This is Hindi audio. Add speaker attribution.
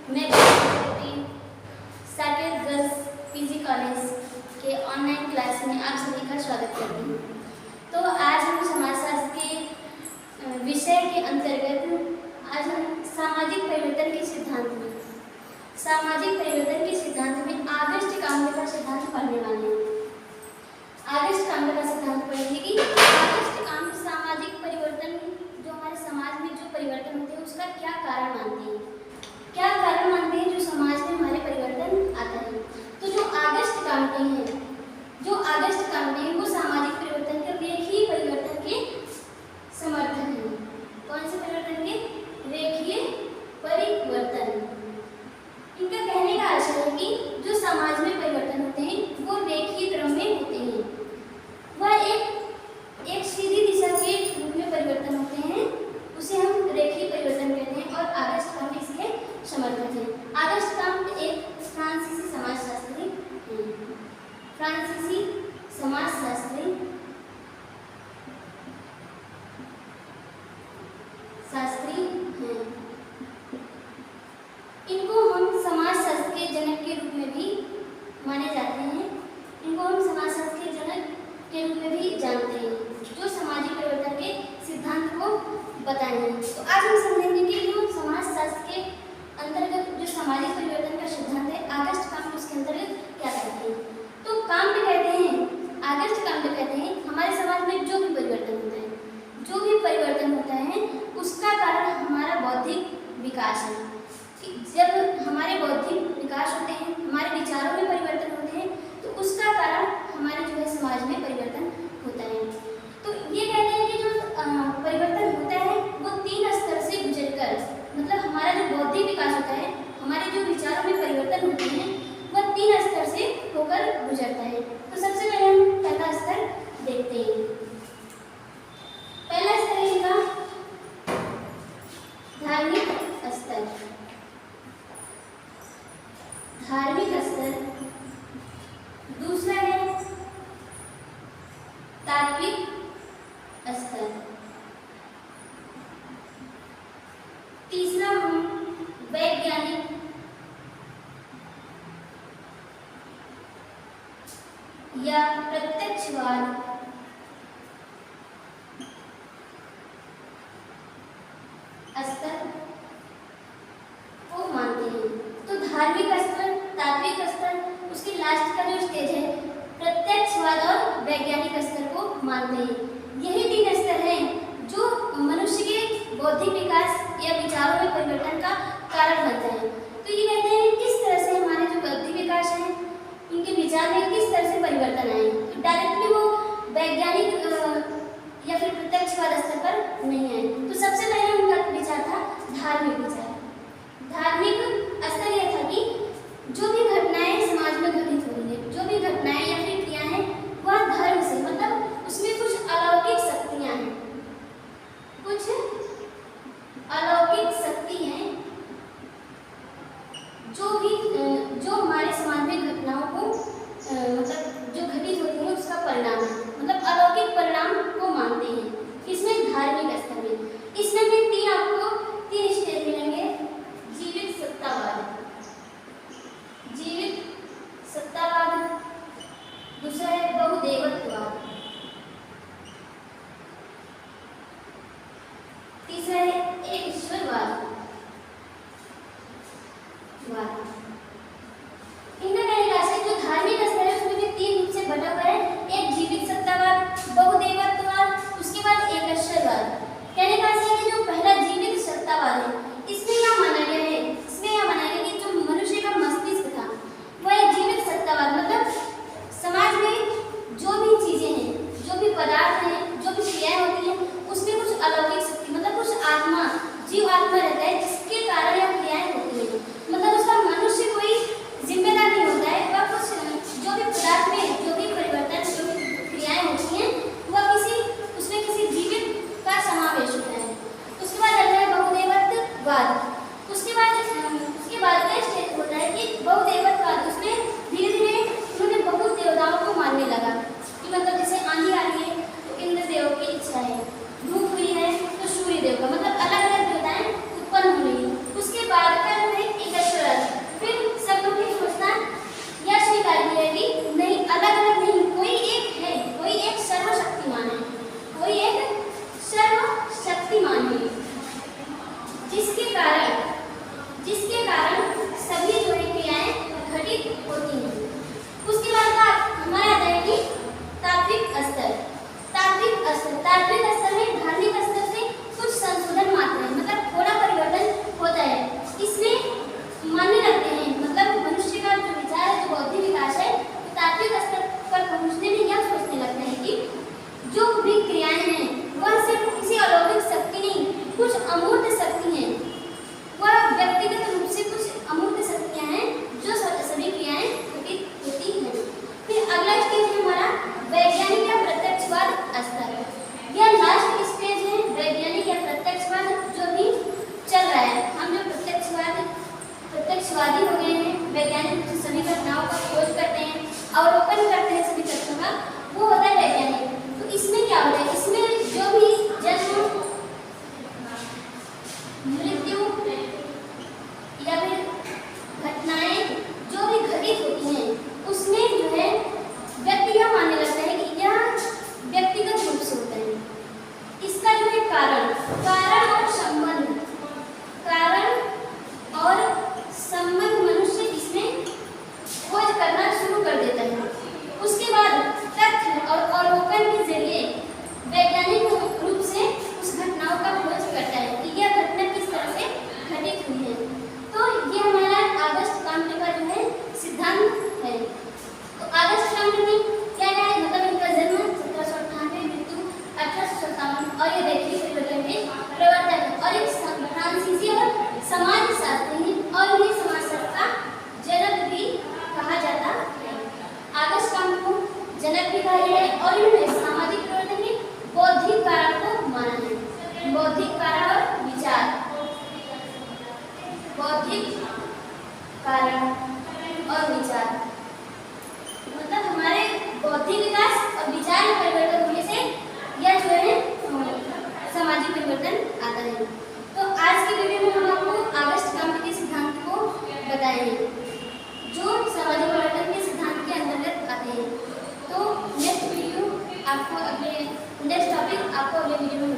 Speaker 1: मैं बेटी साकेत गर्ल्स पीजी कॉलेज के ऑनलाइन क्लास में आप सभी का स्वागत करती हूँ। तो आज हम समाजशास्त्र के विषय के अंतर्गत आज हम सामाजिक परिवर्तन के सिद्धांत में आगस्ट काम्बले का सिद्धांत पढ़ने वाले हैं। आगस्ट काम्बले का सिद्धांत पढ़ेंगे कि आगस्ट काम्बले सामाजिक परिवर्तन जो हमारे समाज में जो परिवर्तन होते हैं उसका क्या कारण मानते हैं, जो समाज में हमारे परिवर्तन आता है। तो जो आगस्ट काम्बले हैं वो सामाजिक परिवर्तन के रेखीय परिवर्तन के समर्थक हैं। कौन से परिवर्तन के? रेखीय परिवर्तन। इनका कहने का आशय है कि जो समाज में परिवर्तन होते हैं वो रेखीय क्रम में होते हैं। वह एक सीधी दिशा के रूप में परिवर्तन होते हैं, उसे हम रेखीय परिवर्तन कहते हैं और आगस्ट काम्बले इसके समर्थक हैं। आगस्ट काम्बले एक फ्रांसीसी समाजशास्त्री हैं। इनको हम समाजशास्त्र के जनक के रूप में भी माने जाते हैं। इनको हम समाजशास्त्र के जनक के रूप में भी जानते हैं, जो सामाजिक परिवर्तन के सिद्धांत को बताए हैं। तो आज हम समझेंगे कि जो समाजशास्त्र के अंतर्गत जो सामाजिक परिवर्तन का सिद्धांत है आगस्ट काम्बले उसके अंतर्गत क्या कहते हैं। तो आगस्ट काम्बले कहते हैं हमारे समाज में जो भी परिवर्तन होता है उसका कारण हमारा बौद्धिक विकास है। जब हमारे बौद्धिक विकास होते हैं, हमारे विचारों में परिवर्तन होते हैं, तो उसका कारण हमारे जो है समाज में परिवर्तन होता है। तो ये कहते हैं कि जो परिवर्तन होता है वो 3 स्तर से गुजरकर, मतलब हमारा जो बौद्धिक विकास होता है, हमारे जो विचारों में परिवर्तन होते हैं वह 3 स्तर से होकर गुजरता है। तो सबसे पहले हम पहला स्तर देखते हैं। पहला स्तर है इनका धार्मिक स्तर, दूसरा है तात्विक स्तर, तीसरा वैज्ञानिक या प्रत्यक्षवाद स्तर को मानते हैं। तो धार्मिक स्तर, तात्विक स्तर, उसके लास्ट का जो स्टेज है प्रत्यक्षवाद और वैज्ञानिक स्तर को मानते हैं। यही 3 स्तर हैं जो मनुष्य के बौद्धिक विकास या विचारों में परिवर्तन का कारण बनता है। तो ये कहते हैं किस तरह से हमारे जो बौद्धिक विकास है इनके विचार में किस तरह से परिवर्तन आए। तो डायरेक्टली वो वैज्ञानिक या फिर प्रत्यक्षवाद स्तर पर नहीं आए। तो सबसे पहले उनका विचार था धार्मिक विचार। धार्मिक स्तर यह था कि जो भी घटनाएं समाज में घटित हो रही है, जो भी घटनाएं या फिर क्रियाएं हैं वह धर्म से, मतलब उसमें कुछ अलौकिक शक्तियां हैं, जो हमारे समाज में घटनाओं को मतलब जो घटित होती है उसका परिणाम है, मतलब अलौकिक परिणाम को मानते हैं। इसमें धार्मिक स्तर में इसमें भी आपको 3 स्टेज मिलेंगे। जीवित सत्तावाद, दूसरा है बहुदेवत्ववाद, तीसरा है एक ईश्वरवाद। इनका कहने का आशय जो धार्मिक स्तर है उसमें भी 3 रूप से बटा हुआ है। एक जीवित सत्तावाद, बहुदेवत्ववाद, उसके बाद एक ईश्वरवाद। कहने का आशय है कि जो पहला जीवित सत्तावाद है इसमें यह माना गया कि जो मनुष्य का मस्तिष्क था वह एक जीवित सत्तावाद, मतलब समाज में जो भी चीजें हैं, जो भी पदार्थ हैं, जो भी क्रियाएं होती हैं उसमें कुछ अलौकिक शक्ति, मतलब कुछ जीव आत्मा रहता है जिसके कारण यह क्रियाएं होती हैं। मतलब उसका मनुष्य कोई जिम्मेदार नहीं होता है, वह कुछ जो भी पदार्थ में जो भी परिवर्तन, जो भी क्रियाएं होती हैं वह उसमें किसी जीवित का समावेश होता है। उसके बाद आता है बहुदेवत्ववाद। उसके बाद का स्टेज होता है कि बहुदेवत्ववाद, उसमें धीरे धीरे उन्होंने बहुत देवताओं को मानने लगा कि मतलब जैसे आंधी आ रही है तो इंद्र देव की इच्छा है, धूप हुई है तो सूर्य देव का, मतलब अलग अलग देवताएं उत्पन्न हुई। उसके बाद का जो है एक तात्विक स्तर में धार्मिक स्तर से कुछ संशोधन मात्र है, मतलब थोड़ा परिवर्तन होता है। इसमें मानने लगते हैं, मतलब मनुष्य का जो विचार है, जो बौद्धिक विकास है, तात्विक स्तर पर पहुंचने में यह सोचने लगते हैं कि जो भी क्रियाएं हैं वह सिर्फ किसी अलौकिक शक्ति नहीं, कुछ अमूर्त शक्ति है। वह व्यक्तिगत रूप से कुछ अमूर्त शक्तियां हैं जो सभी क्रियाएं होती हैं। फिर अगला स्टेज है हमारा वैज्ञानिक या प्रत्यक्षवाद स्तर। यह लास्ट स्टेज है वैज्ञानिक या प्रत्यक्षवाद, जो भी चल रहा है। हम जो प्रत्यक्षवादी हो गए हैं, वैज्ञानिक रूप से सभी घटनाओं का खोज करते हैं, अवलोकन करते हैं सभी तथ्यों का, वो होता है वैज्ञानिक। तो इसमें क्या होता है, इसमें जो भी जन्म, मृत्यु या फिर घटनाएं जो भी घटित होती हैं, उसमें जो है व्यक्ति यह मानने लगता है कि यह व्यक्तिगत रूप से होता है। इसका जो है कारण और संबंध, कारण और संबंध मनुष्य इसमें खोज करना शुरू कर देता है। उसके बाद तथ्य और अवलोकन के जरिए वैज्ञानिक रूप से उस घटनाओं का खोज करता है कि यह घटना किस तरह से घटित हुई है। तो ये हमारा ऑगस्ट काम्टे का जो है सिद्धांत है। तो ऑगस्ट काम्टे में क्या है, मतलब इनका जन्म 1798, मृत्यु 1857, और ये दैखिक परिवर्तन के प्रवर्तक है और एक फ्रांसीसी और समाजशास्त्री हैं, और ये समाजशास्त्र का जनक भी कहा जाता है। ऑगस्ट काम्टे को जनक भी कहा गया है और इन्होंने सामाजिक परिवर्तन के बौद्धिक कारण को माना है। बौद्धिक कारण और विचार, बौद्धिक कारण और विचार, मतलब हमारे बौद्धिक विकास और विचार में परिवर्तन होने से यह जो है सामाजिक परिवर्तन आता है। तो आज की वीडियो में हम आपको ऑगस्ट काम्टे के सिद्धांत को बताएंगे जो सामाजिक परिवर्तन के सिद्धांत के अंतर्गत आते हैं। तो नेक्स्ट टॉपिक आपको अगले वीडियो में